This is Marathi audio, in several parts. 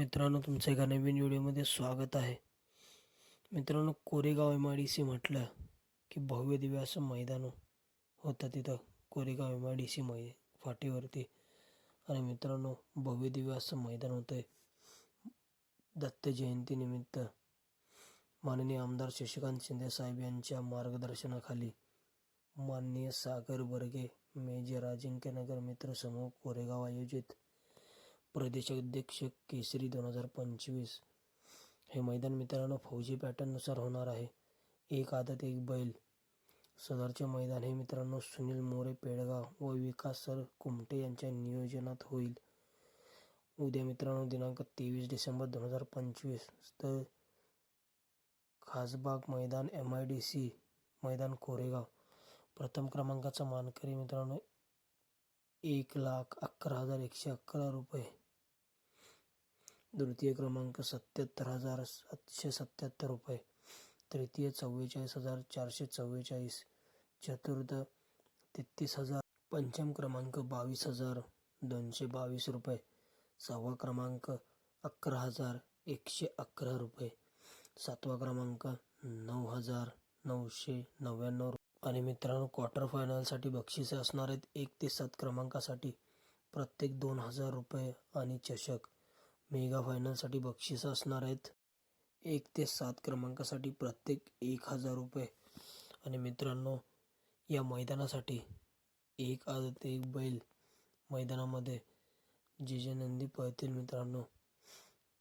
मित्रांनो, तुमचं एका नवीन व्हिडिओमध्ये स्वागत आहे. मित्रांनो, कोरेगाव MIDC म्हटलं की भव्य दिव्य असं मैदान होतं तिथं कोरेगाव MIDC फाटीवरती. आणि मित्रांनो, भव्य दिव्य असं मैदान होतं आहे. दत्त जयंतीनिमित्त माननीय आमदार शशिकांत शिंदे साहेब यांच्या मार्गदर्शनाखाली माननीय सागर बर्गे मेजर अजिंक्यनगर मित्र समूह कोरेगाव आयोजित प्रदेशाध्यक्ष केसरी 2025 हे मैदान मित्रांनो फौजी पॅटर्ननुसार होणार आहे. एक आदत एक बैल. सदरचे मैदान हे मित्रांनो सुनील मोरे पेडगाव व विकास सर कुमटे यांच्या नियोजनात होईल. उद्या मित्रांनो दिनांक 23 डिसेंबर 2025 तर खासबाग मैदान MIDC मैदान कोरेगाव. प्रथम क्रमांकाचा मानकरी मित्रांनो 1,11,111 रुपये. द्वितीय क्रमांक 77,777 रुपये. तृतीय 44,444. चतुर्थ 33,000. पंचम क्रमांक 22,222 रुपये. सहावा क्रमांक 11,111 रुपये. सातवा क्रमांक 9,999 रुपये. आणि मित्रांनो क्वार्टर फायनलसाठी बक्षिसे असणार आहेत. 1 ते 7 क्रमांकासाठी प्रत्येक 2,000 रुपये आणि चषक. मेगा फायनलसाठी बक्षिसं असणार आहेत. 1 ते 7 क्रमांकासाठी प्रत्येक 1,000 रुपये. आणि मित्रांनो या मैदानासाठी एक आदत एक बैल मैदानामध्ये जे नंदी पळतील मित्रांनो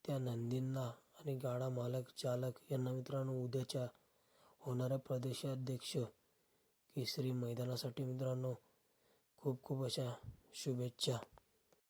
त्या नंदींना आणि गाडा मालक चालक यांना मित्रांनो उद्याच्या होणाऱ्या प्रदेशाध्यक्ष केसरी मैदानासाठी मित्रांनो खूप खूप अशा शुभेच्छा.